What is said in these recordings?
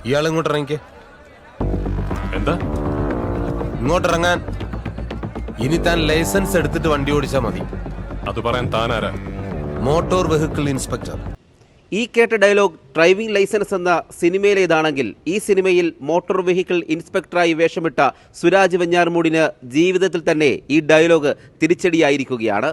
ഇയാൾ ഇങ്ങോട്ട് ഇറങ്ങിക്കേ. എന്താ ഇങ്ങോട്ടിറങ്ങാൻ. ഇനി താൻ ലൈസൻസ് എടുത്തിട്ട് വണ്ടി ഓടിച്ചാൽ മതി. അത് പറയാൻ താനാരാ? Motor vehicle inspector. ഈ കേട്ട ഡയലോഗ് ഡ്രൈവിംഗ് ലൈസൻസ് എന്ന സിനിമയിലേതാണെങ്കിൽ ഈ സിനിമയിൽ മോട്ടോർ വെഹിക്കിൾ ഇൻസ്പെക്ടറായി വേഷമിട്ട സുരാജ് വെഞ്ഞാറമൂടിന് ജീവിതത്തിൽ തന്നെ ഈ ഡയലോഗ് തിരിച്ചടിയായിരിക്കുകയാണ്.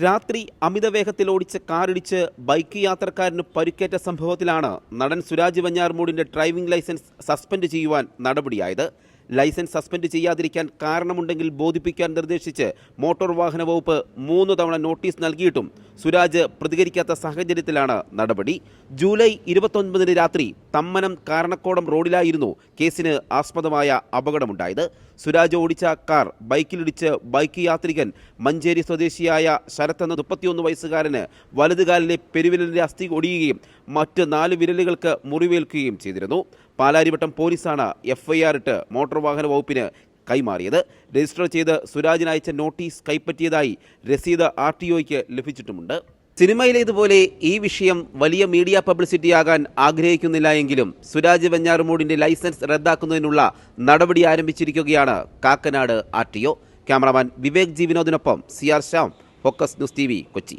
രാത്രി അമിതവേഗത്തിൽ ഓടിച്ച് കാറിടിച്ച് ബൈക്ക് യാത്രക്കാരന് പരിക്കേറ്റ സംഭവത്തിലാണ് നടൻ സുരാജ് വെഞ്ഞാറമൂടിന്റെ ഡ്രൈവിംഗ് ലൈസൻസ് സസ്പെൻഡ് ചെയ്യുവാൻ നടപടിയായത്. ലൈസൻസ് സസ്പെൻഡ് ചെയ്യാതിരിക്കാൻ കാരണമുണ്ടെങ്കിൽ ബോധിപ്പിക്കാൻ നിർദ്ദേശിച്ച് മോട്ടോർ വാഹന വകുപ്പ് 3 തവണ നോട്ടീസ് നൽകിയിട്ടും സുരാജ് പ്രതികരിക്കാത്ത സാഹചര്യത്തിലാണ് നടപടി. ജൂലൈ 29 രാത്രി തമ്മനം കാരണക്കോടം റോഡിലായിരുന്നു കേസിന് ആസ്പദമായ അപകടമുണ്ടായത്. സുരാജ് ഓടിച്ച കാർ ബൈക്കിലിടിച്ച് ബൈക്ക് യാത്രികൻ മഞ്ചേരി സ്വദേശിയായ ശരത്ത് എന്ന 31 വയസ്സുകാരന് വലതുകാലിലെ പെരുവിരലിന്റെ അസ്ഥി ഒടിയുകയും മറ്റ് 4 വിരലുകൾക്ക് മുറിവേൽക്കുകയും ചെയ്തിരുന്നു. പാലാരിവട്ടം പോലീസാണ് FIR ഇട്ട് മോട്ടോർ വാഹന വകുപ്പിന് കൈമാറിയത്. രജിസ്റ്റർ ചെയ്ത് സുരാജിന് അയച്ച നോട്ടീസ് കൈപ്പറ്റിയതായി രസീത് RTOയ്ക്ക് ലഭിച്ചിട്ടുമുണ്ട്. സിനിമയിലേതുപോലെ ഈ വിഷയം വലിയ മീഡിയ പബ്ലിസിറ്റിയാകാൻ ആഗ്രഹിക്കുന്നില്ല എങ്കിലും സുരാജ് വെഞ്ഞാറമൂടിന്റെ ലൈസൻസ് റദ്ദാക്കുന്നതിനുള്ള നടപടി ആരംഭിച്ചിരിക്കുകയാണ് കാക്കനാട് RTO. ക്യാമറാമാൻ വിവേക് ജി വിനോദിനൊപ്പം CR Shyam, focus news TV, Kochi.